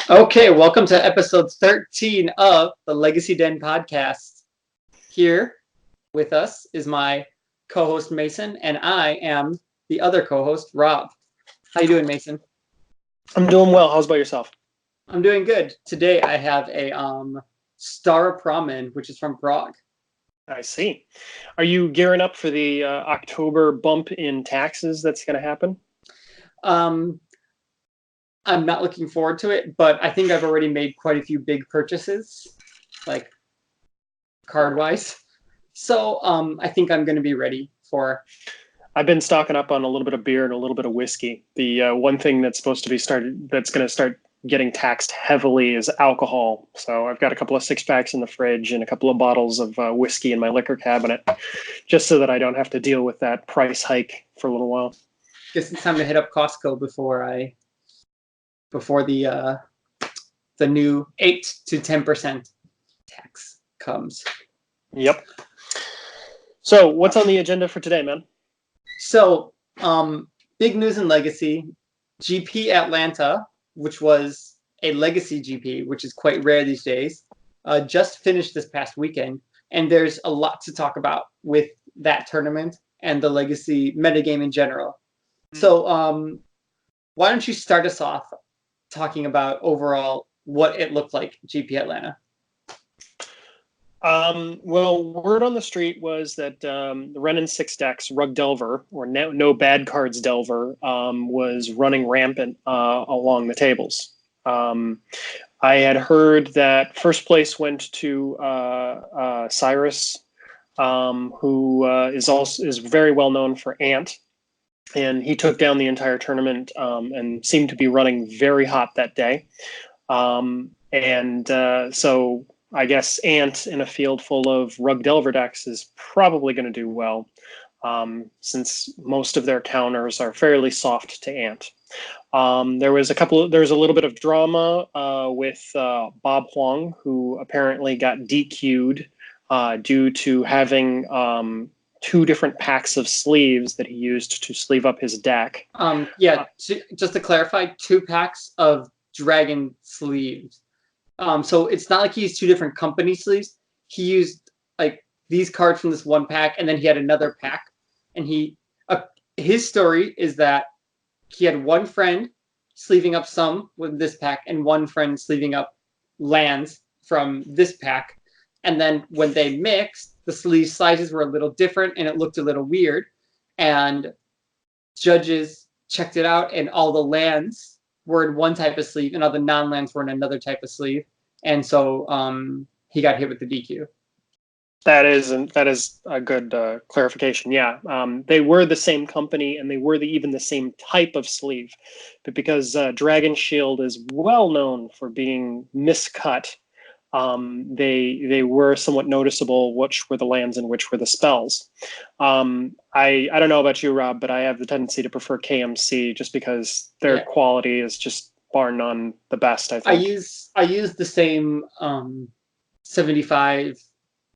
Okay, welcome to episode 13 of the Legacy Den podcast. Here with us is my co-host Mason, and I am the other co-host, Rob. How you doing, Mason? I'm doing well. How's about yourself? I'm doing good. Today I have a Star Ramen, which is from Prague. I see. Are you gearing up for the October bump in taxes that's going to happen? I'm not looking forward to it, but I think I've already made quite a few big purchases, like card-wise. So I think I'm going to be ready for. I've been stocking up on a little bit of beer and a little bit of whiskey. The one thing that's going to start getting taxed heavily is alcohol. So I've got a couple of 6-packs in the fridge and a couple of bottles of whiskey in my liquor cabinet, just so that I don't have to deal with that price hike for a little while. Guess it's time to hit up Costco before the new 8 to 10% tax comes. Yep. So what's on the agenda for today, man? So big news in Legacy. GP Atlanta, which was a Legacy GP, which is quite rare these days, just finished this past weekend. And there's a lot to talk about with that tournament and the Legacy metagame in general. So why don't you start us off talking about overall what it looked like, GP Atlanta? Well, word on the street was that the Rendon 6 decks, Rug Delver, or no bad cards Delver, was running rampant along the tables. I had heard that first place went to Cyrus, who is very well known for Ant, and he took down the entire tournament and seemed to be running very hot that day. So I ant in a field full of Rug Delver decks is probably going to do well, since most of their counters are fairly soft to Ant. There was a little bit of drama with Bob Huang, who apparently got DQ'd due to having 2 different packs of sleeves that he used to sleeve up his deck. Just to clarify, 2 packs of dragon sleeves. So it's not like he used 2 different company sleeves. He used like these cards from this one pack, and then he had another pack. And his story is that he had one friend sleeving up some with this pack, and one friend sleeving up lands from this pack. And then when they mixed, the sleeve sizes were a little different, and it looked a little weird. And judges checked it out, and all the lands were in one type of sleeve, and all the non-lands were in another type of sleeve. And so he got hit with the DQ. That is a good clarification. Yeah, they were the same company, and they were even the same type of sleeve, but because Dragon Shield is well known for being miscut, they were somewhat noticeable which were the lands and which were the spells. I don't know about you, Rob, but I have the tendency to prefer KMC just because their quality is just bar none the best, I think. I use the same 75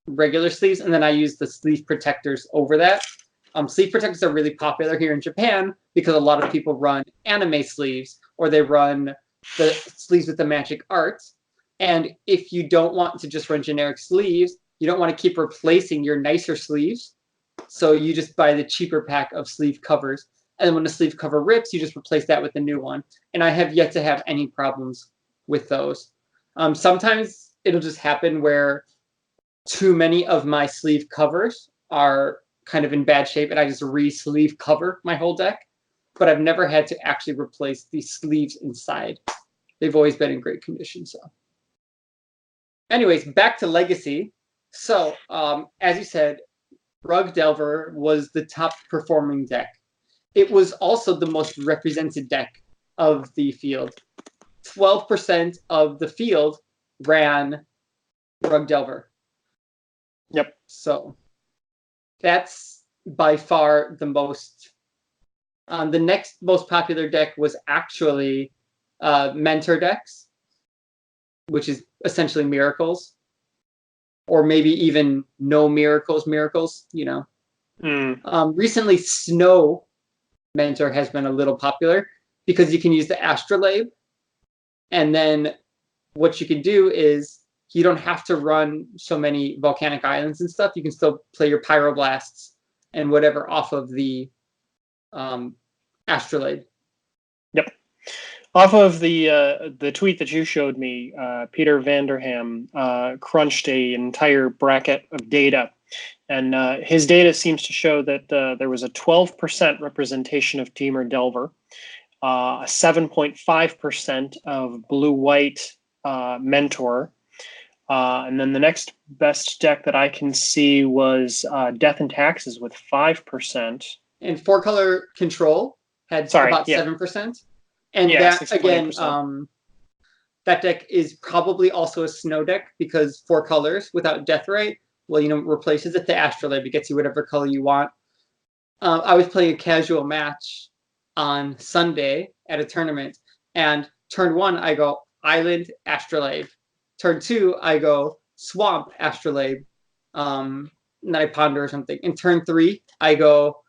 regular sleeves, and then I use the sleeve protectors over that. Sleeve protectors are really popular here in Japan because a lot of people run anime sleeves, or they run the sleeves with the magic arts. And if you don't want to just run generic sleeves, you don't want to keep replacing your nicer sleeves. So you just buy the cheaper pack of sleeve covers. And then when the sleeve cover rips, you just replace that with a new one. And I have yet to have any problems with those. Sometimes it'll just happen where too many of my sleeve covers are kind of in bad shape, and I just re-sleeve cover my whole deck. But I've never had to actually replace the sleeves inside. They've always been in great condition. So anyways, back to Legacy. So as you said, Rug Delver was the top performing deck. It was also the most represented deck of the field. 12% of the field ran Rug Delver. Yep. So that's by far the most. The next most popular deck was actually Mentor decks, which is essentially miracles, or maybe even no miracles, you know. Recently, Snow Mentor has been a little popular because you can use the Astrolabe, and then what you can do is you don't have to run so many volcanic islands and stuff. You can still play your pyroblasts and whatever off of the astrolabe. Yep. Off of the tweet that you showed me, Peter Vanderham crunched an entire bracket of data, and his data seems to show that there was a 12% representation of Temur Delver, a 7.5% of blue-white Mentor, and then the next best deck that I can see was Death and Taxes with 5%. And 4-color Control had about 7%. And that, again, that deck is probably also a snow deck because 4 colors without Deathrite, well, replaces it to Astrolabe. It gets you whatever color you want. I was playing a casual match on Sunday at a tournament, and turn 1, I go Island, Astrolabe. Turn 2, I go Swamp, Astrolabe. And then I ponder or something. In turn 3, I go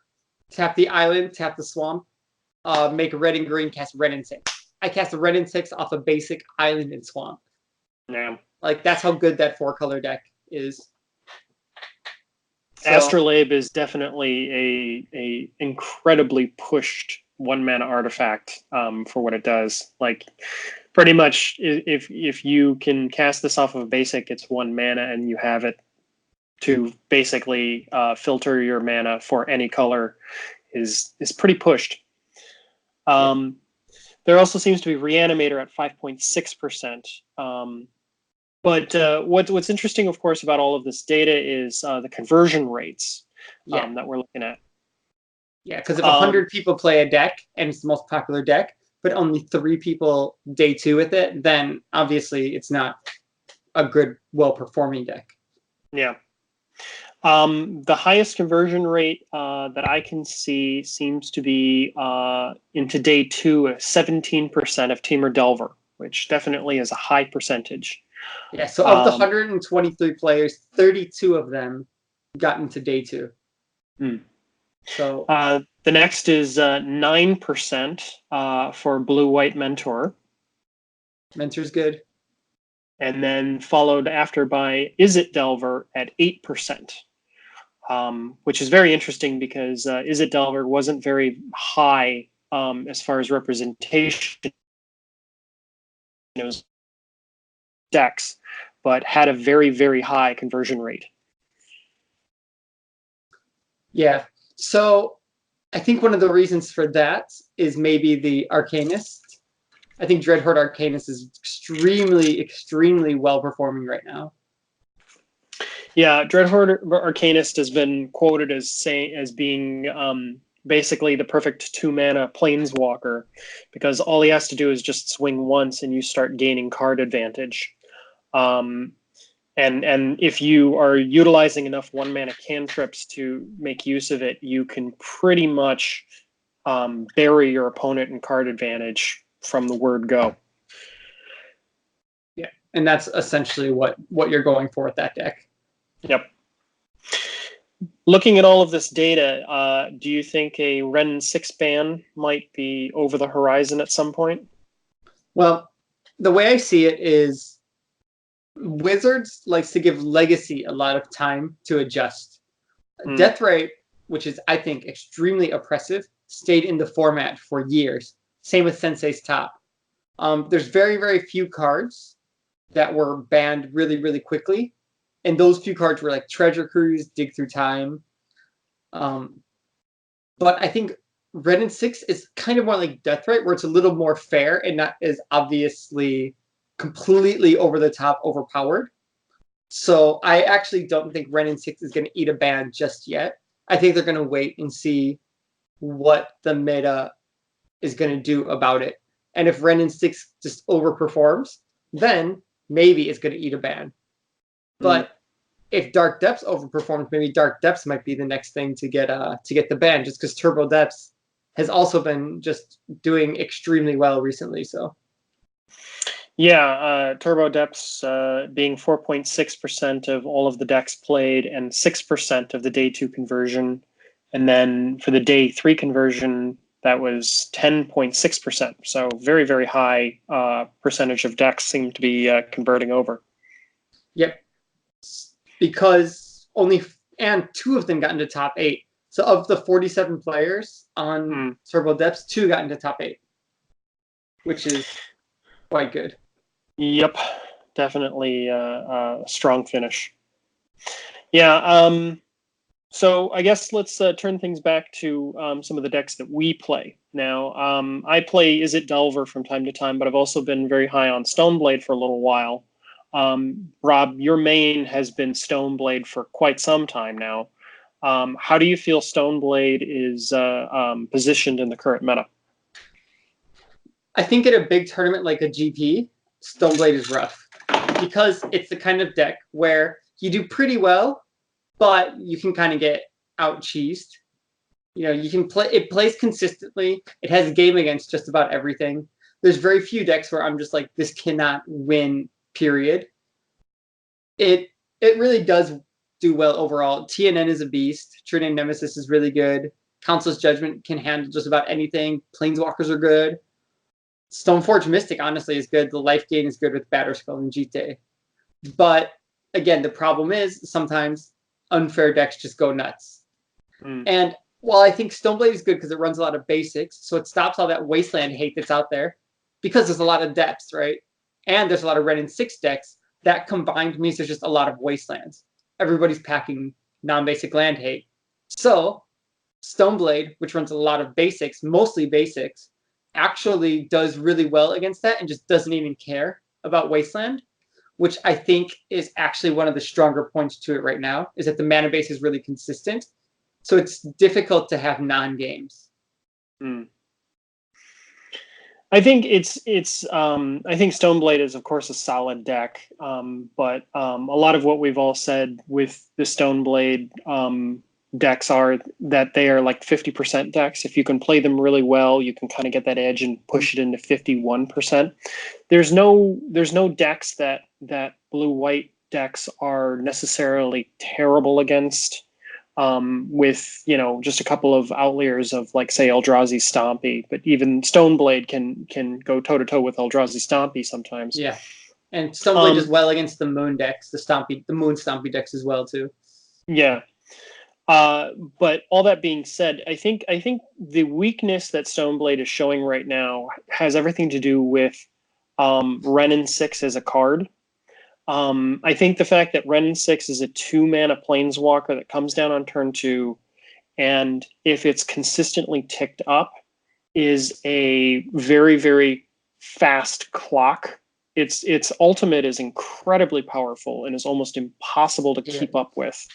tap the Island, tap the Swamp, make a red and green, cast Rendon 6. I cast a Rendon 6 off a basic Island and Swamp. Yeah. Like, that's how good that 4-color deck is. So, Astrolabe is definitely a incredibly pushed 1-mana artifact for what it does. Like, pretty much, if you can cast this off of a basic, it's 1 mana, and you have it to basically filter your mana for any color is pretty pushed. There also seems to be Reanimator at 5.6%. But what's interesting, of course, about all of this data is the conversion rates that we're looking at. Yeah, because if 100 people play a deck and it's the most popular deck, but only 3 people day 2 with it, then obviously it's not a good, well-performing deck. Yeah. The highest conversion rate that I can see seems to be into day 2, 17% of Temur Delver, which definitely is a high percentage. Yeah, so of the 123 players, 32 of them got into day 2. So the next is 9% for Blue-White Mentor. Mentor's good. And then followed after by Izzet Delver at 8%, which is very interesting because Izzet Delver wasn't very high as far as representation. It was decks, but had a very, very high conversion rate. Yeah. So I think one of the reasons for that is maybe the Arcanist. I think Dreadhorde Arcanist is extremely, extremely well performing right now. Yeah, Dreadhorde Arcanist has been quoted as being basically the perfect 2-mana planeswalker, because all he has to do is just swing once and you start gaining card advantage. And if you are utilizing enough 1-mana cantrips to make use of it, you can pretty much bury your opponent in card advantage from the word go. Yeah, and that's essentially what you're going for with that deck. Yep. Looking at all of this data, do you think a Rendon 6 ban might be over the horizon at some point? Well, the way I see it is Wizards likes to give Legacy a lot of time to adjust. Deathrite, which is, I think, extremely oppressive, stayed in the format for years. Same with Sensei's Top. There's very, very few cards that were banned really, really quickly. And those few cards were like Treasure Cruise, Dig Through Time. But I think Rendon 6 is kind of more like Deathrite, where it's a little more fair and not as obviously completely over the top overpowered. So I actually don't think Rendon 6 is going to eat a ban just yet. I think they're going to wait and see what the meta is going to do about it. And if Rendon 6 just overperforms, then maybe it's going to eat a ban. But if Dark Depths overperforms, maybe Dark Depths might be the next thing to get the ban, just because Turbo Depths has also been just doing extremely well recently. So yeah, Turbo Depths being 4.6% of all of the decks played and 6% of the day 2 conversion. And then for the day 3 conversion, that was 10.6%. So very, very high percentage of decks seem to be converting over. Yep. Because and 2 of them got into top 8. So of the 47 players on Turbo Depths, 2 got into top 8, which is quite good. Yep, definitely a strong finish. Yeah, so I guess let's turn things back to some of the decks that we play. Now, I play Izzet Delver from time to time, but I've also been very high on Stoneblade for a little while. Rob, your main has been Stoneblade for quite some time now. How do you feel Stoneblade is positioned in the current meta? I think in a big tournament like a GP, Stoneblade is rough because it's the kind of deck where you do pretty well, but you can kind of get out-cheesed. You know, you can play. It plays consistently. It has a game against just about everything. There's very few decks where I'm just like, this cannot win. Period. It really does do well overall. TNN is a beast. True Name Nemesis is really good. Council's Judgment can handle just about anything. Planeswalkers are good. Stoneforge Mystic, honestly, is good. The life gain is good with Batterskull and Jite. But, again, the problem is sometimes unfair decks just go nuts. And while I think Stoneblade is good because it runs a lot of basics, so it stops all that wasteland hate that's out there, because there's a lot of depths, right? And there's a lot of Rendon 6 decks. That combined means there's just a lot of wastelands. Everybody's packing non-basic land hate. So, Stoneblade, which runs a lot of basics, mostly basics, actually does really well against that and just doesn't even care about wasteland, which I think is actually one of the stronger points to it right now, is that the mana base is really consistent. So it's difficult to have non-games. I think I think Stoneblade is, of course, a solid deck, but a lot of what we've all said with the Stoneblade decks are that they are like 50% decks. If you can play them really well, you can kind of get that edge and push it into 51%. There's no decks that blue-white decks are necessarily terrible against. With, you know, just a couple of outliers of, like, say, Eldrazi Stompy, but even Stoneblade can go toe-to-toe with Eldrazi Stompy sometimes. Yeah, and Stoneblade does well against the Moon decks, the Moon Stompy decks as well, too. Yeah. But all that being said, I think the weakness that Stoneblade is showing right now has everything to do with Rendon 6 as a card. I think the fact that Rendon 6 is a 2-mana planeswalker that comes down on turn 2, and if it's consistently ticked up, is a very, very fast clock. Its ultimate is incredibly powerful and is almost impossible to keep up with.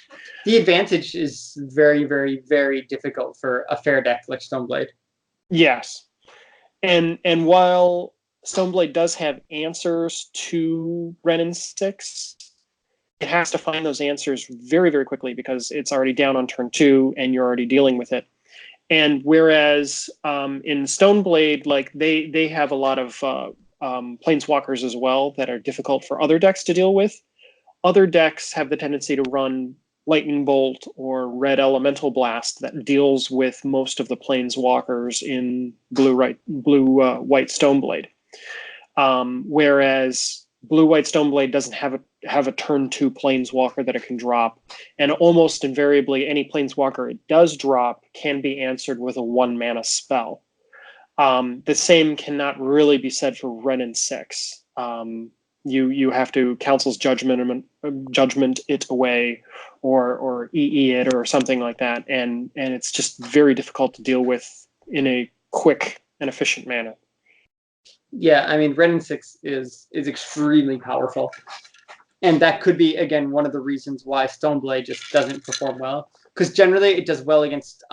The advantage is very, very, very difficult for a fair deck like Stoneblade. Yes. And while Stoneblade does have answers to Rendon 6, it has to find those answers very, very quickly because it's already down on turn 2 and you're already dealing with it. And whereas in Stoneblade, like they have a lot of planeswalkers as well that are difficult for other decks to deal with. Other decks have the tendency to run Lightning Bolt or Red Elemental Blast that deals with most of the planeswalkers in blue-white Stoneblade. Whereas blue-white Stoneblade doesn't have a turn 2 planeswalker that it can drop, and almost invariably any planeswalker it does drop can be answered with a 1-mana spell. The same cannot really be said for Rendon 6. You have to Council's Judgment it away, or EE it or something like that, and it's just very difficult to deal with in a quick and efficient manner. Yeah, I mean, Rendon 6 is extremely powerful. And that could be, again, one of the reasons why Stoneblade just doesn't perform well. Because generally it does well against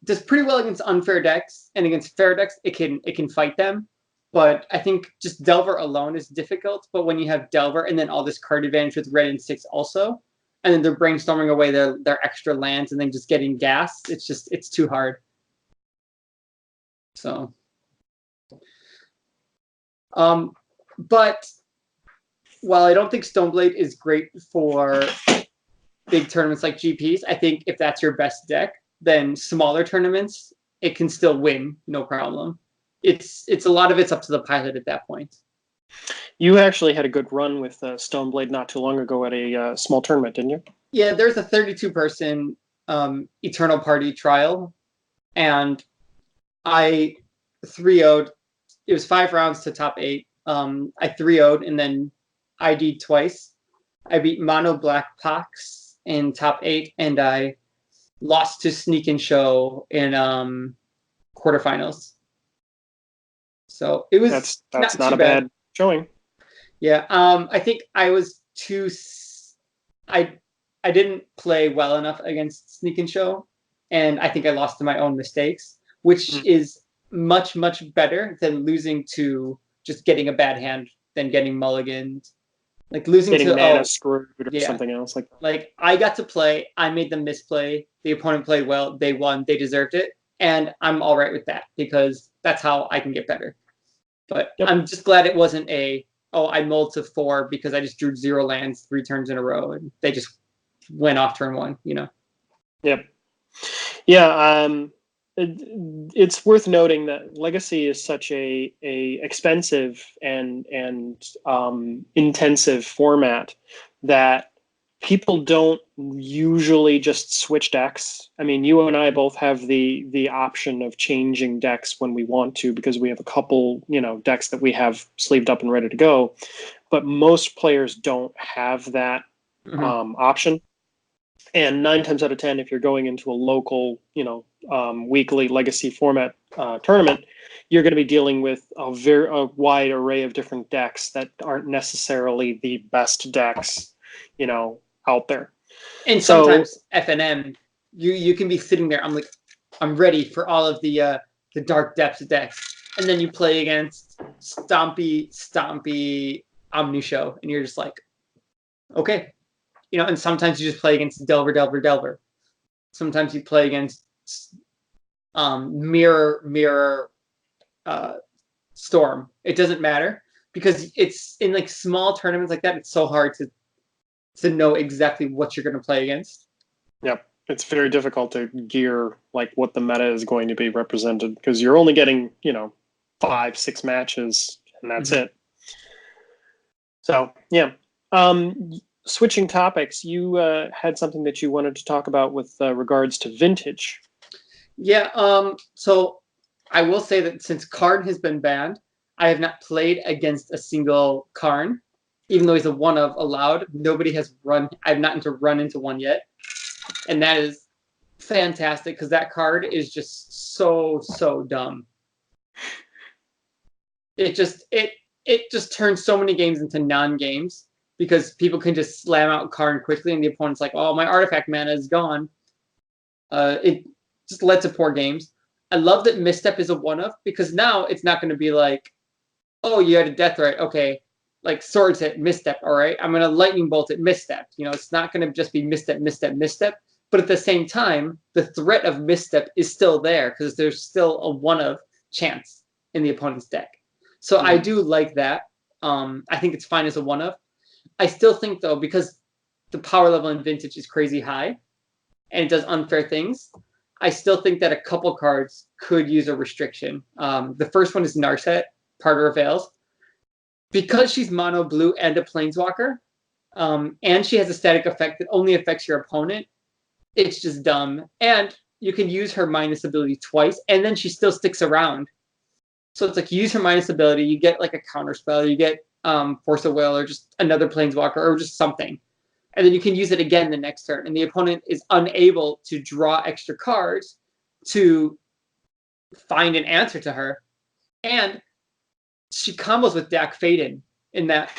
does pretty well against unfair decks, and against fair decks it can fight them. But I think just Delver alone is difficult. But when you have Delver and then all this card advantage with Rendon 6 also, and then they're brainstorming away their extra lands and then just getting gas, it's too hard. So but while I don't think Stoneblade is great for big tournaments like GPs, I think if that's your best deck, then smaller tournaments, it can still win, no problem. It's a lot of it's up to the pilot at that point. You actually had a good run with Stoneblade not too long ago at a small tournament, didn't you? Yeah, there's a 32-person Eternal Party trial, and I 3-0'd. It was 5 rounds to top 8. I 3-0'd and then ID'd twice. I beat Mono Black Pox in top 8, and I lost to Sneak and Show in quarterfinals. So it was that's not too a bad showing. Yeah, I think I was too. I didn't play well enough against Sneak and Show, and I think I lost to my own mistakes, which is much better than losing to just getting a bad hand than getting mulliganed. Like losing getting to mana screwed or something else like that. Like I got to play, I made them misplay. The opponent played well, they won, they deserved it, and I'm all right with that because that's how I can get better. But I'm just glad it wasn't I mulled to 4 because I just drew 0 lands 3 turns in a row and they just went off turn 1, you know? Yep. Yeah, it's worth noting that Legacy is such a expensive and intensive format that people don't usually just switch decks. I mean, you and I both have the option of changing decks when we want to because we have a couple, decks that we have sleeved up and ready to go. But most players don't have that option. And 9 times out of 10, if you're going into a local, weekly Legacy format tournament, you're going to be dealing with a wide array of different decks that aren't necessarily the best decks, out there. And sometimes FNM, you can be sitting there. I'm ready for all of the dark depths decks, and then you play against Stompy Omnishow, and you're just like, okay. And sometimes you just play against Delver. Sometimes you play against Mirror Storm. It doesn't matter because it's in like small tournaments like that. It's so hard to know exactly what you're going to play against. Yep, it's very difficult to gear like what the meta is going to be represented because you're only getting 5-6 matches and that's it. So yeah. Switching topics, you had something that you wanted to talk about with regards to vintage. Yeah, so I will say that since Karn has been banned, I have not played against a single Karn, even though he's a one of allowed. Nobody has I've not run into one yet, and that is fantastic because that card is just so dumb. It just turns so many games into non-games. Because people can just slam out Karn quickly, and the opponent's like, "Oh, my artifact mana is gone." It just led to poor games. I love that Misstep is a one-of because now it's not going to be like, "Oh, you had a death right, okay." Like Swords hit Misstep, all right. I'm going to Lightning Bolt at Misstep. It's not going to just be Misstep. But at the same time, the threat of Misstep is still there because there's still a one-of chance in the opponent's deck. So I do like that. I think it's fine as a one-of. I still think, though, because the power level in Vintage is crazy high and it does unfair things, I still think that a couple cards could use a restriction. The first one is Narset, Parter of Veils. Because she's mono blue and a Planeswalker, and she has a static effect that only affects your opponent, it's just dumb. And you can use her minus ability twice, and then she still sticks around. So it's like you use her minus ability, you get like a counter spell, you get Force of Will or just another Planeswalker or just something. And then you can use it again the next turn. And the opponent is unable to draw extra cards to find an answer to her. And she combos with Dak Faden in that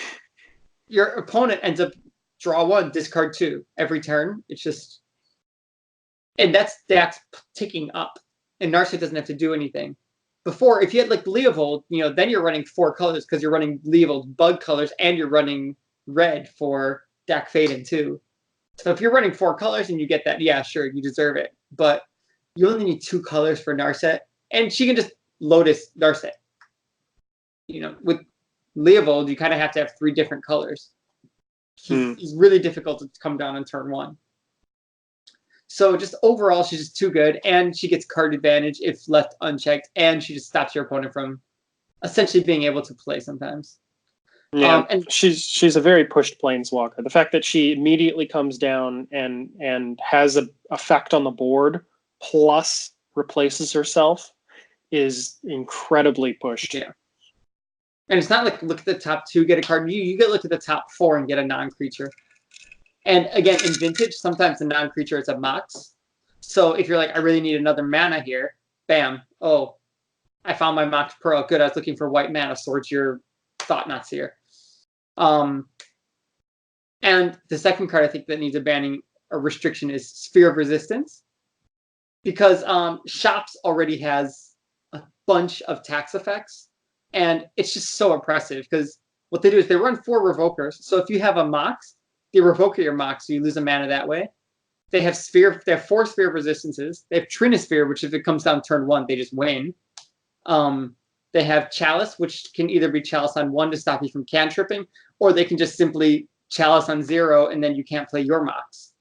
your opponent ends up draw 1, discard 2 every turn. It's just... And that's Dak's ticking up. And Narset doesn't have to do anything. Before, if you had like Leovold, then you're running 4 colors because you're running Leovold bug colors and you're running red for Dak Faden too. So if you're running 4 colors and you get that, yeah, sure, you deserve it. But you only need 2 colors for Narset, and she can just Lotus Narset. With Leovold, you kind of have to have 3 different colors. He's really difficult to come down on turn 1. So just overall, she's just too good, and she gets card advantage if left unchecked, and she just stops your opponent from essentially being able to play sometimes. Yeah, And she's a very pushed planeswalker. The fact that she immediately comes down and has an effect on the board plus replaces herself is incredibly pushed. yeah. And it's not like look at the top 2, get a card. You get look at the top 4 and get a non-creature. And again, in Vintage, sometimes the non-creature is a Mox. So if you're like, I really need another mana here, bam. Oh, I found my Mox Pearl. Good, I was looking for white mana. Swords your Thought-Knots here. And the second card I think that needs a banning or restriction is Sphere of Resistance. Because Shops already has a bunch of tax effects. And it's just so oppressive because what they do is they run 4 Revokers. So if you have a Mox, they revoke your Mox, so you lose a mana that way. They have 4 Sphere of Resistances. They have Trinisphere, which if it comes down turn 1, they just win. They have Chalice, which can either be Chalice on 1 to stop you from cantripping, or they can just simply Chalice on 0, and then you can't play your Mox.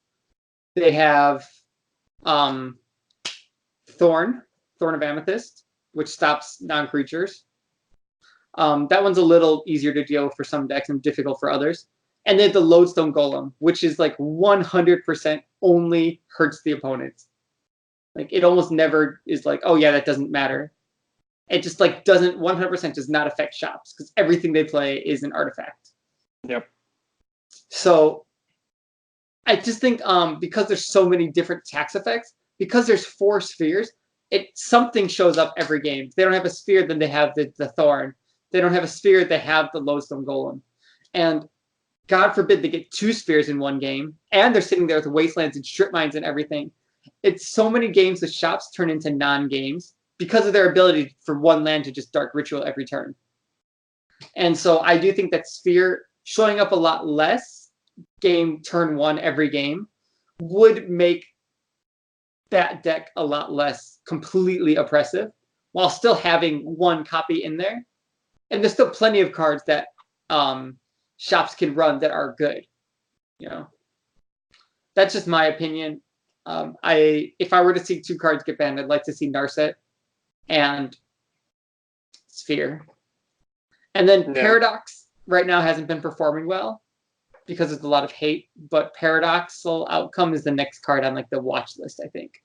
They have Thorn of Amethyst, which stops non-creatures. That one's a little easier to deal with for some decks and difficult for others. And then the Lodestone Golem, which is like 100% only hurts the opponent. Like it almost never is like, oh yeah, that doesn't matter. It just like doesn't 100% does not affect Shops because everything they play is an artifact. Yep. So I just think because there's so many different tax effects, because there's 4 spheres, something shows up every game. If they don't have a sphere, then they have the Thorn. They don't have a sphere, they have the Lodestone Golem. And God forbid they get 2 spheres in one game, and they're sitting there with wastelands and strip mines and everything. It's so many games with Shops turn into non-games because of their ability for 1 land to just Dark Ritual every turn. And so I do think that Sphere showing up a lot less game turn 1 every game would make that deck a lot less completely oppressive while still having 1 copy in there. And there's still plenty of cards that Shops can run that are good. You know, that's just my opinion. If I were to see 2 cards get banned, I'd like to see Narset and Sphere. And then Paradox right now hasn't been performing well because there's a lot of hate, but Paradoxal Outcome is the next card on like the watch list, I think.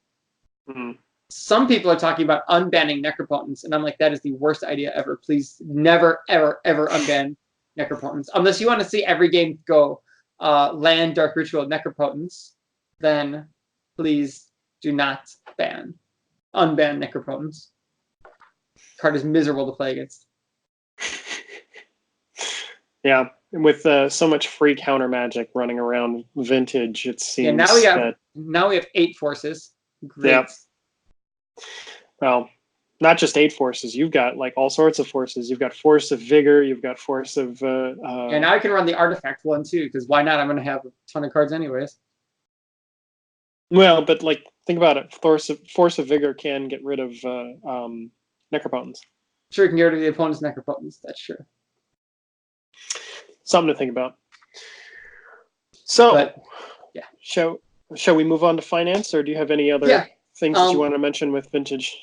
Mm-hmm. Some people are talking about unbanning Necropotence, and I'm like, that is the worst idea ever. Please never, ever, ever unban Necropotence. Unless you want to see every game go land Dark Ritual Necropotence, then please do not unban Necropotence. Card is miserable to play against. Yeah, with so much free counter magic running around Vintage, it seems. Yeah, now we have 8 forces. Great. Yeah. Well, not just 8 forces. You've got like all sorts of forces. You've got Force of Vigor. You've got Force of. Yeah, now I can run the artifact one too, because why not? I'm going to have a ton of cards anyways. Well, but like think about it. Force of Vigor can get rid of Necropotence. Sure, you can get rid of the opponent's Necropotence. That's true. Something to think about. So, but, yeah. Shall we move on to finance, or do you have any other things that you want to mention with Vintage?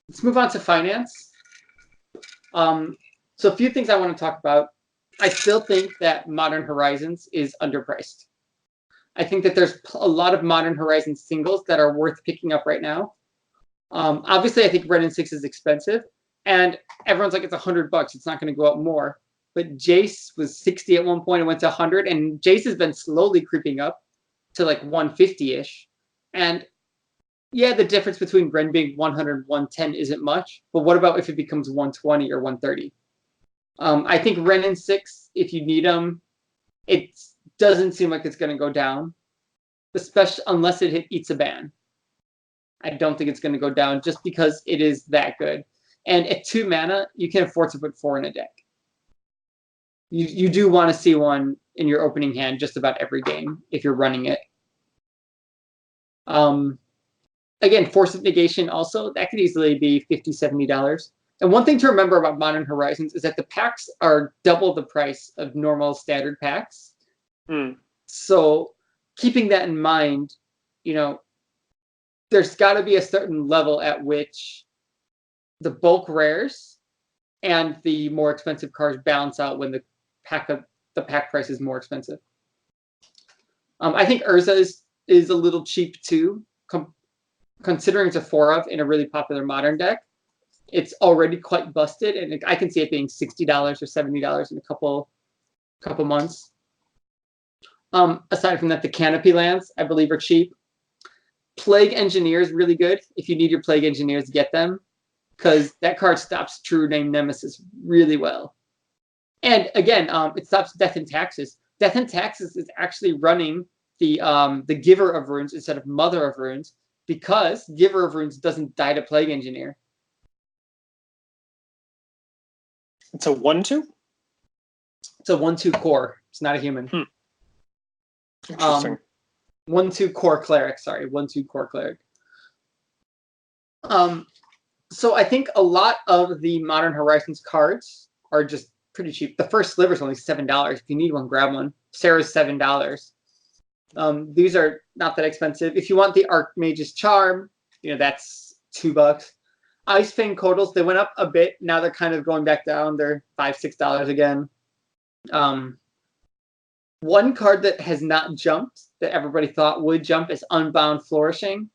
Let's move on to finance. So a few things I want to talk about. I still think that Modern Horizons is underpriced. I think that there's a lot of Modern Horizons singles that are worth picking up right now. Obviously, I think Rendon 6 is expensive, and everyone's like, it's $100. It's not going to go up more. But Jace was 60 at one point and went to 100, and Jace has been slowly creeping up to like 150-ish. And yeah, the difference between Ren being 100 and 110 isn't much, but what about if it becomes 120 or 130? I think Ren and 6, if you need them, it doesn't seem like it's going to go down, especially unless it eats a ban. I don't think it's going to go down just because it is that good. And at 2 mana, you can afford to put 4 in a deck. You do want to see one in your opening hand just about every game if you're running it. Again, Force of Negation also, that could easily be $50, $70. And one thing to remember about Modern Horizons is that the packs are double the price of normal standard packs. So keeping that in mind, you know, there's got to be a certain level at which the bulk rares and the more expensive cards balance out when the pack price is more expensive. I think Urza is a little cheap too, considering it's a 4-of in a really popular modern deck. It's already quite busted, and I can see it being $60 or $70 in a couple months. Aside from that, the Canopy lands, I believe, are cheap. Plague Engineer is really good. If you need your Plague Engineers, get them, because that card stops True Name Nemesis really well. And again, it stops Death and Taxes. Death and Taxes is actually running the Giver of Runes instead of Mother of Runes, because Giver of Runes doesn't die to Plague Engineer. It's a 1/2? It's a 1/2 core. It's not a human. Interesting. 1/2 core cleric. Sorry, 1/2 core cleric. So I think a lot of the Modern Horizons cards are just pretty cheap. The first sliver is only $7. If you need one, grab one. Sarah's $7. These are not that expensive. If you want the Archmage's Charm, that's $2. Ice Fang Codals, they went up a bit. Now they're kind of going back down. They're $5-6 again. One card that has not jumped that everybody thought would jump is Unbound Flourishing.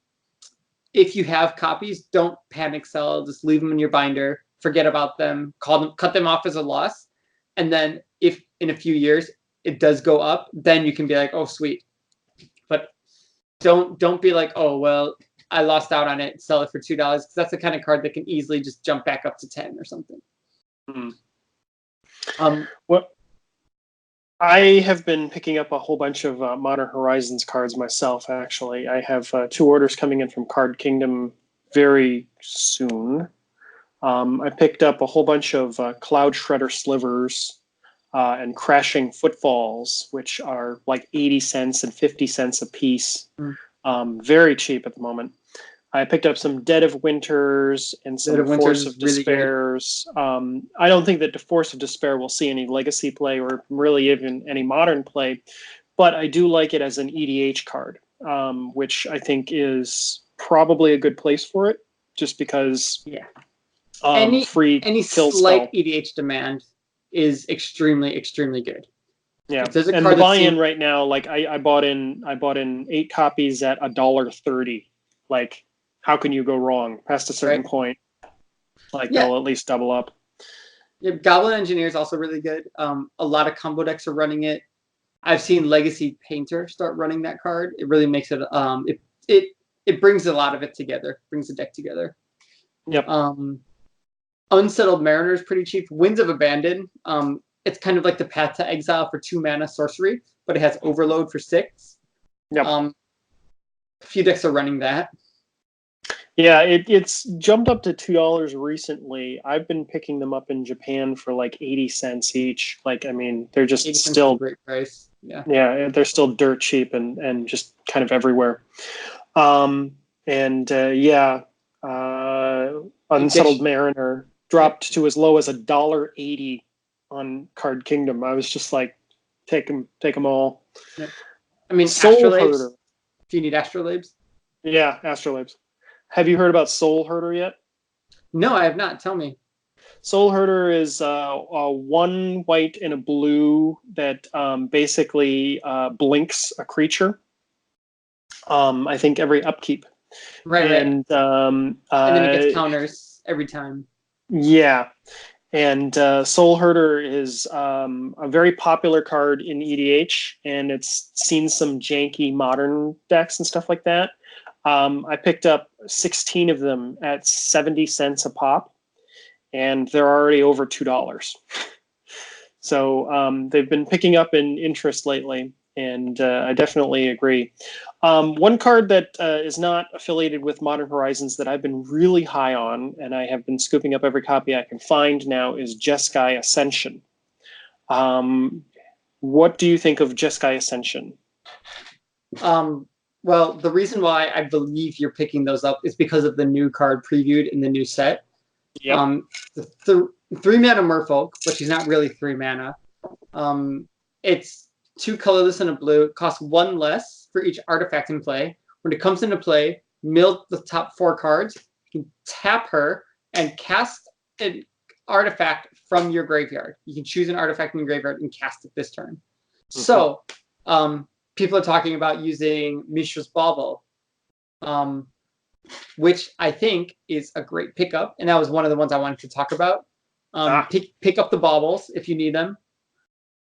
If you have copies, don't panic sell. Just leave them in your binder. Forget about them. Cut them off as a loss. And then if in a few years it does go up, then you can be like, oh, sweet. But don't be like, oh, well, I lost out on it, sell it for $2, because that's the kind of card that can easily just jump back up to 10 or something. Well, I have been picking up a whole bunch of Modern Horizons cards myself, actually. I have 2 orders coming in from Card Kingdom very soon. I picked up a whole bunch of Cloud Shredder Slivers and Crashing Footfalls, which are like 80 cents and 50 cents a piece. Very cheap at the moment. I picked up some Dead of Winters and some Force of Despairs. Really I don't think that the Force of Despair will see any legacy play or really even any modern play, but I do like it as an EDH card, which I think is probably a good place for it, just because any kill slight spell. EDH demand is extremely, extremely good. Yeah, and the buy-in right now, like I bought in 8 copies at $1.30. Like, how can you go wrong past a certain point? Like, they'll at least double up. Yeah, Goblin Engineer is also really good. A lot of combo decks are running it. I've seen Legacy Painter start running that card. It really makes it it brings a lot of it together. Brings the deck together. Yep. Unsettled Mariner is pretty cheap. Winds of Abandon. It's kind of like the Path to Exile for 2 mana sorcery, but it has Overload for 6. Yep. A few decks are running that. Yeah, it's jumped up to $2 recently. I've been picking them up in Japan for like 80 cents each. Like, I mean, they're just still a great price. Yeah. Yeah, they're still dirt cheap and just kind of everywhere. Unsettled Mariner dropped to as low as $1.80 on Card Kingdom. I was just like, take them all. Yeah. I mean, Soul Astrolabes. Herder. Do you need Astrolabes? Yeah, Astrolabes. Have you heard about Soul Herder yet? No, I have not. Tell me. Soul Herder is 1 white and a blue that basically blinks a creature. I think every upkeep. Right. And then it gets counters every time. Yeah. And Soul Herder is a very popular card in EDH, and it's seen some janky modern decks and stuff like that. I picked up 16 of them at 70 cents a pop, and they're already over $2. So they've been picking up in interest lately, and I definitely agree. One card that is not affiliated with Modern Horizons that I've been really high on, and I have been scooping up every copy I can find now, is Jeskai Ascension. What do you think of Jeskai Ascension? Well, the reason why I believe you're picking those up is because of the new card previewed in the new set. Yep. The 3-mana Merfolk, but she's not really 3 mana. It's 2 colorless and a blue. It costs 1 less for each artifact in play. When it comes into play, mill the top 4 cards, you can tap her and cast an artifact from your graveyard. You can choose an artifact in your graveyard and cast it this turn. So people are talking about using Mishra's Bauble, which I think is a great pickup, and that was one of the ones I wanted to talk about. Pick up the baubles if you need them.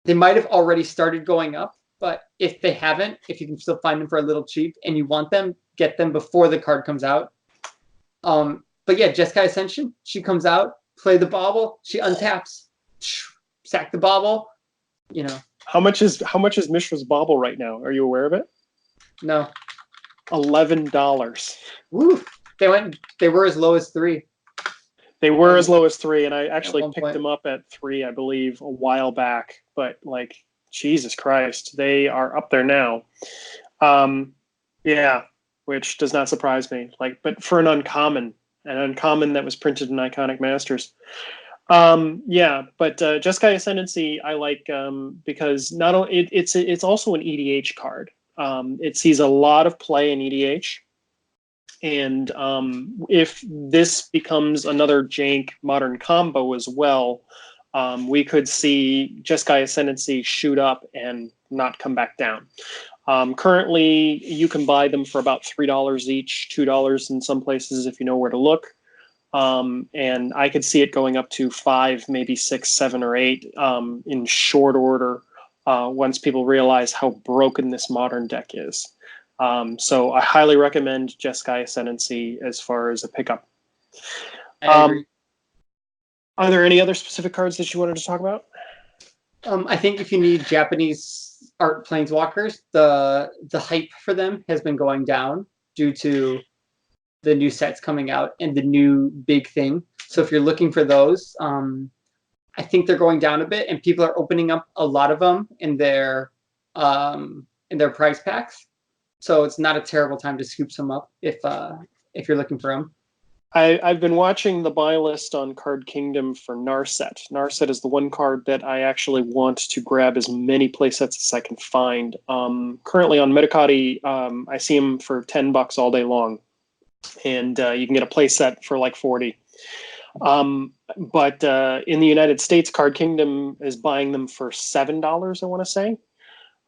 They might have already started going up, but if they haven't, if you can still find them for a little cheap and you want them, get them before the card comes out. But yeah, Jeskai Ascension, she comes out, play the bauble, she untaps, sack the bauble, you know. How much is Mishra's Bauble right now? Are you aware of it? No. $11. Woo! They were as low as 3. They were as low as 3, and I actually picked them up at 3, I believe, a while back. But like, Jesus Christ, they are up there now. Yeah, which does not surprise me. Like, but for an uncommon that was printed in Iconic Masters. Yeah, but Jeskai Ascendancy I like because not only it's also an EDH card. It sees a lot of play in EDH. And if this becomes another jank modern combo as well, we could see Jeskai Ascendancy shoot up and not come back down. Currently, you can buy them for about $3 each, $2 in some places if you know where to look. And I could see it going up to 5, maybe 6, 7, or 8 in short order once people realize how broken this modern deck is. So I highly recommend Jeskai Ascendancy as far as a pickup. I agree. Are there any other specific cards that you wanted to talk about? I think if you need Japanese art planeswalkers, the hype for them has been going down due to the new sets coming out and the new big thing. So if you're looking for those, I think they're going down a bit, and people are opening up a lot of them in their prize packs. So it's not a terrible time to scoop some up if you're looking for them. I've been watching the buy list on Card Kingdom for Narset. Narset is the one card that I actually want to grab as many playsets as I can find. Currently on Metacati, I see them for $10 all day long, and you can get a playset for like 40. But in the United States, Card Kingdom is buying them for $7, I want to say.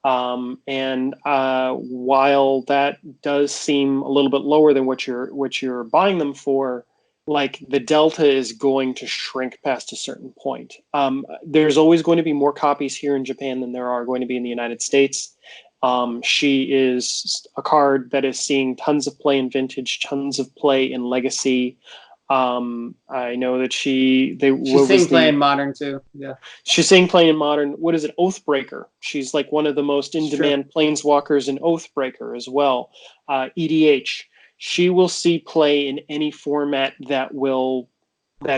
And while that does seem a little bit lower than what you're buying them for, like the delta is going to shrink past a certain point. There's always going to be more copies here in Japan than there are going to be in the United States. She is a card that is seeing tons of play in Vintage, tons of play in Legacy. I know that she's seeing play in Modern too. Yeah, she's seeing play in Modern. What is it? Oathbreaker. She's like one of the most in-demand planeswalkers in Oathbreaker as well. EDH. She will see play in any format that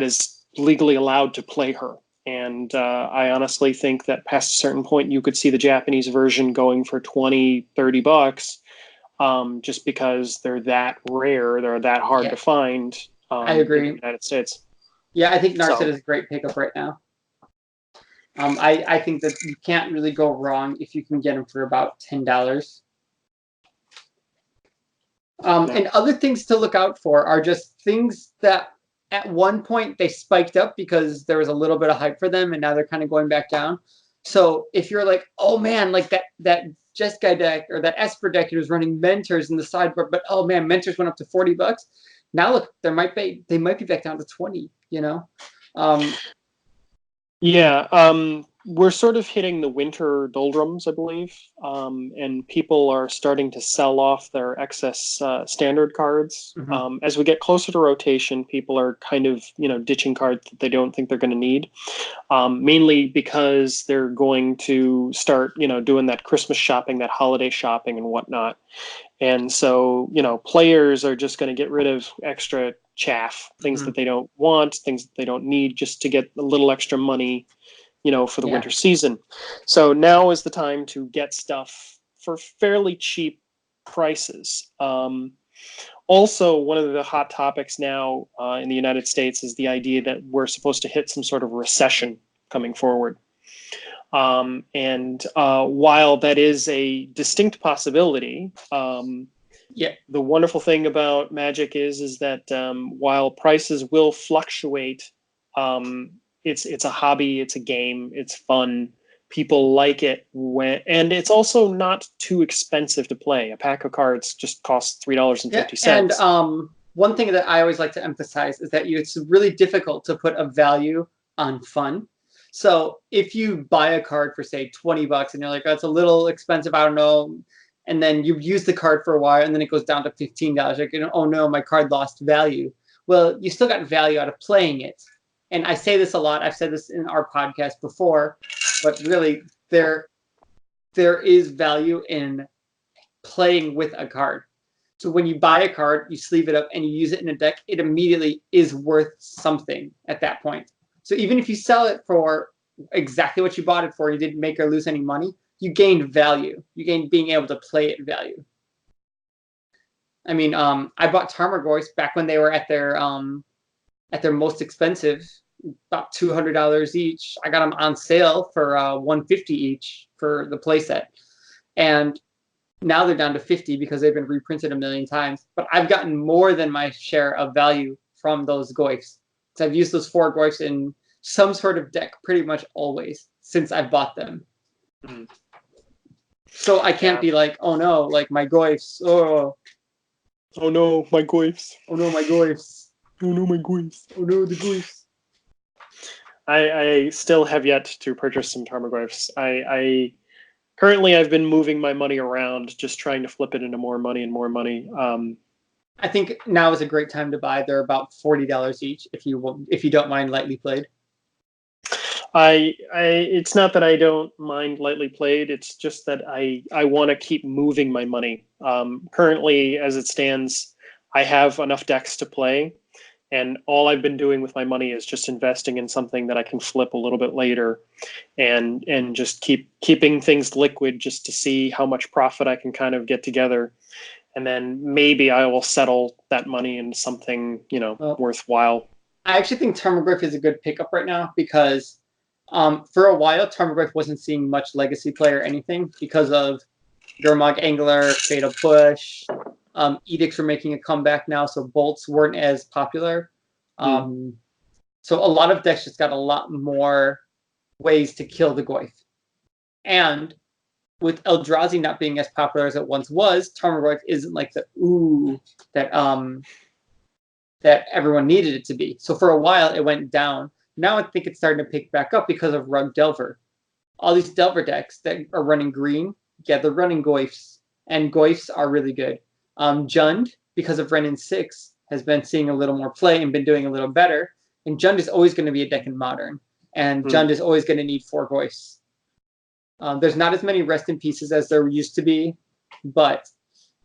is legally allowed to play her. And I honestly think that past a certain point, you could see the Japanese version going for $20, $30, just because they're that rare, they're that hard to find. I agree. In the United States. Yeah, I think Narset is a great pickup right now. I think that you can't really go wrong if you can get them for about $10. And other things to look out for are just things that at one point they spiked up because there was a little bit of hype for them, and now they're kind of going back down. So if you're like, oh man, like that Jeskai deck or that Esper deck, it was running Mentors in the sideboard, but oh man, Mentors went up to $40. Now look, they might be back down to 20. You know. We're sort of hitting the winter doldrums, I believe, and people are starting to sell off their excess standard cards. Mm-hmm. As we get closer to rotation, people are kind of ditching cards that they don't think they're going to need, mainly because they're going to start doing that Christmas shopping, that holiday shopping, and whatnot. And so players are just going to get rid of extra chaff, things that they don't want, things that they don't need, just to get a little extra money for the winter season. So now is the time to get stuff for fairly cheap prices. Also, one of the hot topics now in the United States is the idea that we're supposed to hit some sort of recession coming forward. And while that is a distinct possibility, Yeah. The wonderful thing about Magic is that while prices will fluctuate, it's a hobby, it's a game, it's fun. People like it and it's also not too expensive to play. A pack of cards just costs $3.50. And one thing that I always like to emphasize is that it's really difficult to put a value on fun. So if you buy a card for say $20 and you're like, oh, it's a little expensive, I don't know, and then you use the card for a while and then it goes down to $15, like, oh no, my card lost value. Well, you still got value out of playing it. And I say this a lot. I've said this in our podcast before, but really there is value in playing with a card. So when you buy a card, you sleeve it up and you use it in a deck, it immediately is worth something at that point. So even if you sell it for exactly what you bought it for, you didn't make or lose any money, you gained value. You gained being able to play it value. I mean, I bought Tarmogoyfs back when they were at their most expensive, about $200 each. I got them on sale for $150 each for the playset, and now they're down to $50 because they've been reprinted a million times. But I've gotten more than my share of value from those Goyfs. So I've used those 4 Goyfs in some sort of deck pretty much always since I've bought them. Mm. So I can't be like, oh no, like my Goyfs. Oh no, my Goyfs. Oh no, my Goyfs. Oh no, my Goyfs. Oh no, the Goyfs. I still have yet to purchase some Tarmogoyfs. Currently I've been moving my money around, just trying to flip it into more money and more money. I think now is a great time to buy. They're about $40 each if you don't mind lightly played. It's not that I don't mind lightly played. It's just that I want to keep moving my money. Currently, as it stands, I have enough decks to play, and all I've been doing with my money is just investing in something that I can flip a little bit later, and just keeping things liquid just to see how much profit I can kind of get together, and then maybe I will settle that money into something worthwhile. I actually think Tarmogoyf is a good pickup right now because for a while Tarmogoyf wasn't seeing much legacy play or anything because of Gurmag Angler, Fatal Push. Edicts were making a comeback now, so bolts weren't as popular. So a lot of decks just got a lot more ways to kill the Goyf. And with Eldrazi not being as popular as it once was, Tarmogoyf isn't like the that everyone needed it to be. So for a while it went down. Now I think it's starting to pick back up because of Rug Delver. All these Delver decks that are running green, yeah, they're running Goyfs, and Goyfs are really good. Jund, because of Rendon 6, has been seeing a little more play and been doing a little better. And Jund is always going to be a deck in Modern. And Jund is always going to need 4 Goyfs. There's not as many Rest in Pieces as there used to be, but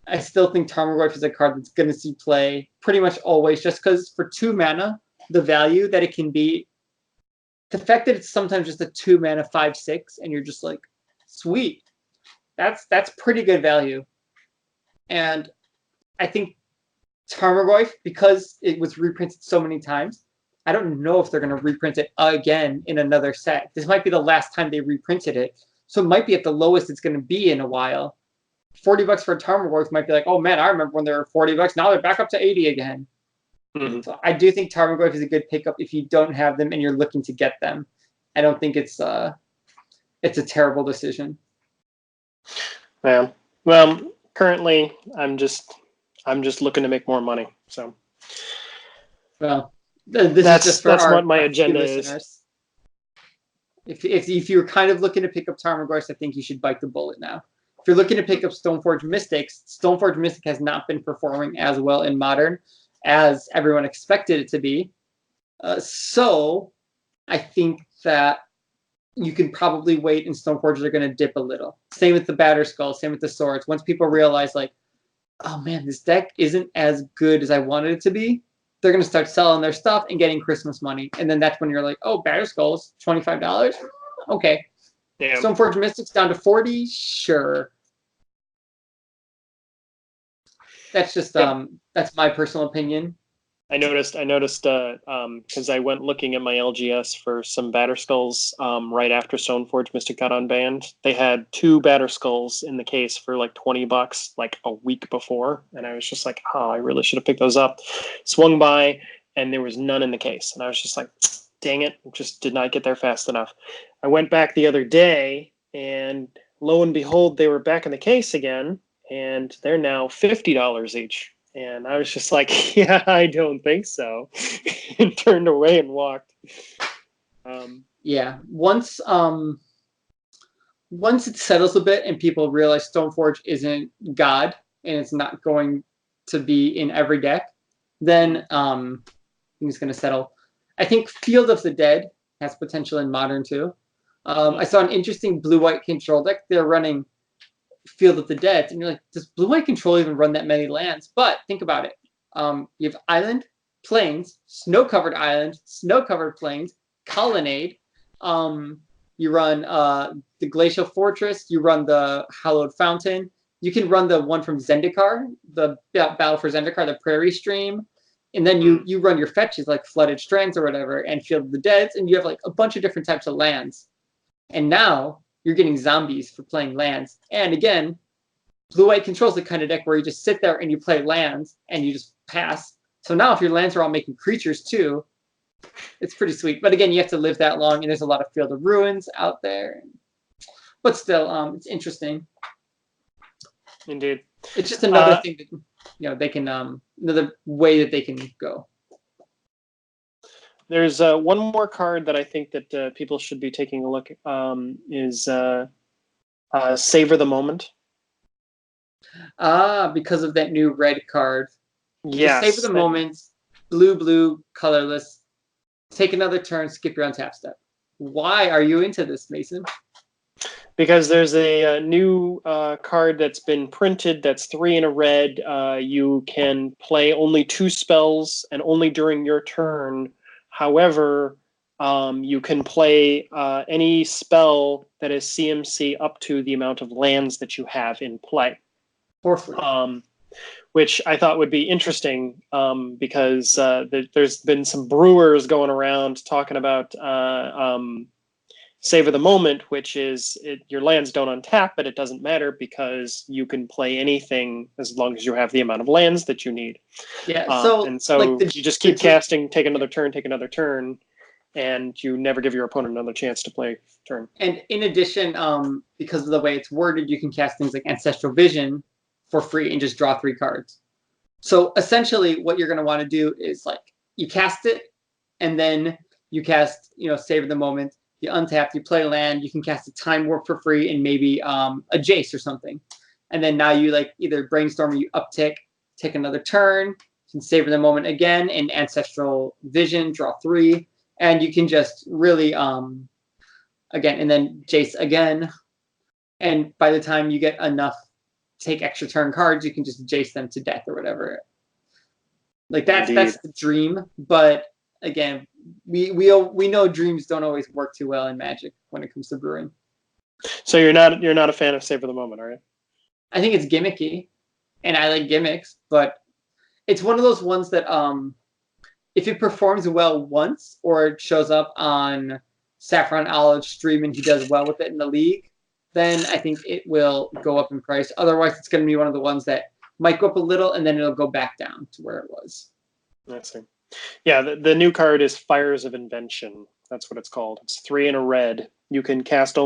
I still think Tarmogoyf is a card that's going to see play pretty much always, just because for 2 mana, the value that it can be, the fact that it's sometimes just a 2 mana 5/6, and you're just like, sweet, that's pretty good value. And I think Tarmogoyf, because it was reprinted so many times, I don't know if they're going to reprint it again in another set. This might be the last time they reprinted it, so it might be at the lowest it's going to be in a while. $40 for a Tarmogoyf might be like, oh man, I remember when they were $40. Now they're back up to 80 again. So I do think Tarmogoyf is a good pickup if you don't have them and you're looking to get them. I don't think it's a terrible decision. Yeah. Well, currently I'm just looking to make more money. So. Well, that's what my agenda is. If you're kind of looking to pick up Tarmogoyf, I think you should bite the bullet now. If you're looking to pick up Stoneforge Mystics, Stoneforge Mystic has not been performing as well in Modern as everyone expected it to be. So I think that you can probably wait, and Stoneforges are going to dip a little. Same with the Batter Skull, same with the Swords. Once people realize, like, oh man, this deck isn't as good as I wanted it to be, they're going to start selling their stuff and getting Christmas money. And then that's when you're like, oh, Batter Skull's $25? Okay. Damn. Stoneforge Mystics down to 40? Sure. That's just that's my personal opinion. I noticed because I went looking at my LGS for some Batter Skulls right after Stoneforge Mystic got unbanned. They had 2 Batter Skulls in the case for like $20 like a week before, and I was just like, oh, I really should have picked those up. Swung by, and there was none in the case, and I was just like, dang it, just did not get there fast enough. I went back the other day, and lo and behold, they were back in the case again, and they're now $50 each. And I was just like, yeah, I don't think so. And turned away and walked. Yeah. Once it settles a bit and people realize Stoneforge isn't God and it's not going to be in every deck, then it's going to settle. I think Field of the Dead has potential in Modern too. I saw an interesting blue-white control deck. They're running Field of the Dead, and you're like, does blue-white control even run that many lands? But think about it. You have Island, Plains, Snow-Covered Island, Snow-Covered Plains, Colonnade. You run the Glacial Fortress. You run the Hallowed Fountain. You can run the one from Zendikar, the Battle for Zendikar, the Prairie Stream. And then you run your fetches like Flooded Strands or whatever, and Field of the Dead, and you have like a bunch of different types of lands. And now you're getting zombies for playing lands. And again, blue-white controls the kind of deck where you just sit there and you play lands and you just pass. So now if your lands are all making creatures too, it's pretty sweet. But again, you have to live that long, and there's a lot of Field of Ruins out there. But still, it's interesting. Indeed. It's just another thing that they can another way that they can go. There's one more card that I think that people should be taking a look is Savor the Moment. Because of that new red card. Yes. Savor the Moment, blue, colorless. Take another turn, skip your untap step. Why are you into this, Mason? Because there's a new card that's been printed that's 3 in a red. You can play only 2 spells and only during your turn. However, you can play any spell that is CMC up to the amount of lands that you have in play. For free. Which I thought would be interesting because there's been some brewers going around talking about Savor the Moment, which is your lands don't untap, but it doesn't matter because you can play anything as long as you have the amount of lands that you need. Yeah. So you just keep casting, take another turn, and you never give your opponent another chance to play turn. And in addition, because of the way it's worded, you can cast things like Ancestral Vision for free and just draw 3 cards. So essentially, what you're going to want to do is like you cast it, and then you cast, Savor the Moment. You untap, you play land, you can cast a Time Warp for free and maybe a Jace or something. And then now you like either Brainstorm or you uptick, take another turn, you can Savor the Moment again, and Ancestral Vision, draw 3. And you can just really, again, and then Jace again. And by the time you get enough take extra turn cards, you can just Jace them to death or whatever. Like that's the dream, but again, we know dreams don't always work too well in Magic when it comes to brewing. So you're not a fan of Savor the Moment, are you? I think it's gimmicky, and I like gimmicks, but it's one of those ones that if it performs well once or it shows up on Saffron Olive's stream and he does well with it in the league, then I think it will go up in price. Otherwise, it's going to be one of the ones that might go up a little and then it'll go back down to where it was. I see. Yeah, the new card is Fires of Invention. That's what it's called. It's 3 in a red. You can cast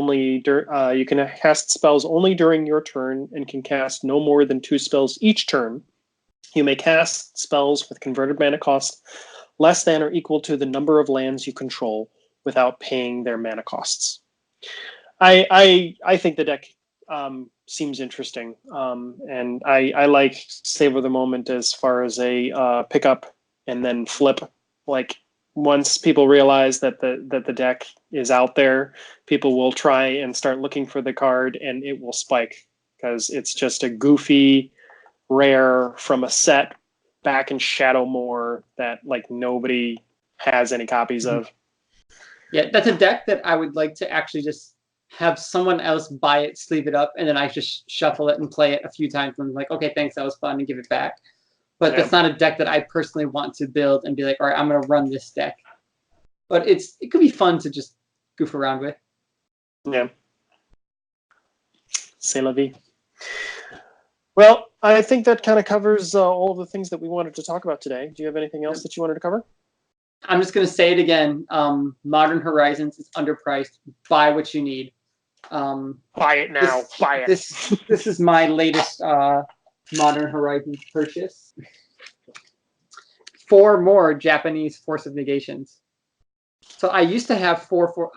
spells only during your turn and can cast no more than 2 spells each turn. You may cast spells with converted mana cost less than or equal to the number of lands you control without paying their mana costs. I think the deck seems interesting, and I like Savor the Moment as far as a pickup and then flip. Like once people realize that the deck is out there, people will try and start looking for the card, and it will spike because it's just a goofy rare from a set back in Shadowmoor that like nobody has any copies of. Yeah, that's a deck that I would like to actually just have someone else buy it, sleeve it up, and then I just shuffle it and play it a few times and I'm like, okay, thanks, that was fun, and give it back. but that's not a deck that I personally want to build and be like, all right, I'm going to run this deck. But it could be fun to just goof around with. Yeah. C'est la vie. Well, I think that kind of covers all of the things that we wanted to talk about today. Do you have anything else that you wanted to cover? I'm just going to say it again. Modern Horizons is underpriced. Buy what you need. Buy it now. Buy it. This is my latest Modern Horizons purchase. 4 more Japanese Force of Negations. So I used to have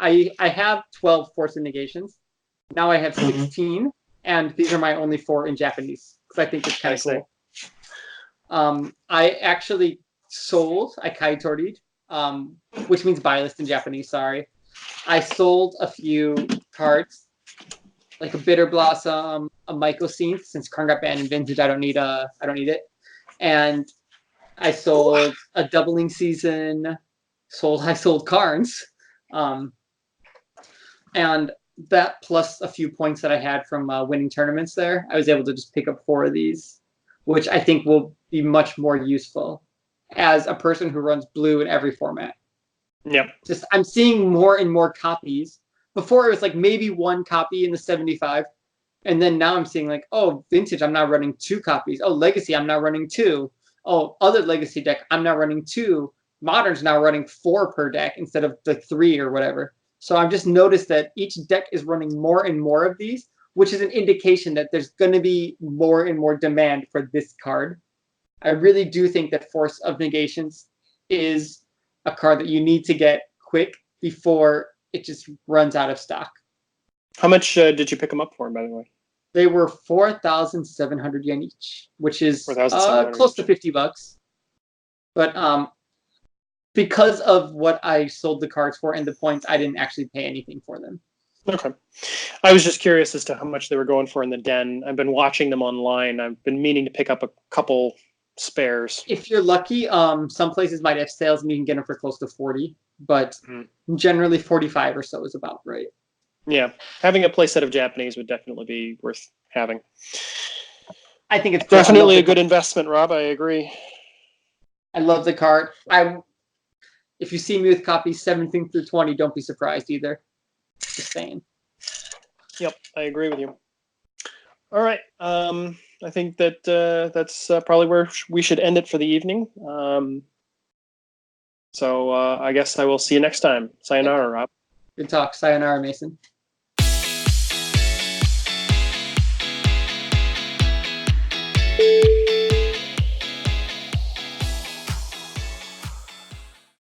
I have 12 Force of Negations. Now I have 16, and these are my only 4 in Japanese because I think it's kind of cool. I actually sold, I kaitoried, which means buy list in Japanese, sorry. I sold a few cards, like a Bitter Blossom, a Mycosynth, since Karn got banned in Vintage, I don't need it. And I sold a Doubling Season, I sold Karns. And that plus a few points that I had from winning tournaments there, I was able to just pick up 4 of these, which I think will be much more useful as a person who runs blue in every format. Yep. Just I'm seeing more and more copies. Before it was like maybe 1 copy in the 75, and then now I'm seeing like, oh, Vintage, I'm now running 2 copies. Oh, Legacy, I'm now running 2. Oh, other Legacy deck, I'm now running 2. Modern's now running 4 per deck instead of the 3 or whatever. So I've just noticed that each deck is running more and more of these, which is an indication that there's going to be more and more demand for this card. I really do think that Force of Negations is a card that you need to get quick before it just runs out of stock. How much did you pick them up for, by the way? They were 4,700 yen each, which is close to $50. But because of what I sold the cards for and the points, I didn't actually pay anything for them. Okay. I was just curious as to how much they were going for in the den. I've been watching them online. I've been meaning to pick up a couple spares. If you're lucky, some places might have sales and you can get them for close to 40, but generally 45 or so is about right. Yeah. Having a playset of Japanese would definitely be worth having. I think it's definitely a good investment, Rob. I agree. I love the card. If you see me with copies 17 through 20, don't be surprised either. Just saying. Yep, I agree with you. All right. I think that that's probably where we should end it for the evening. So I guess I will see you next time. Sayonara, Rob. Good talk. Sayonara, Mason.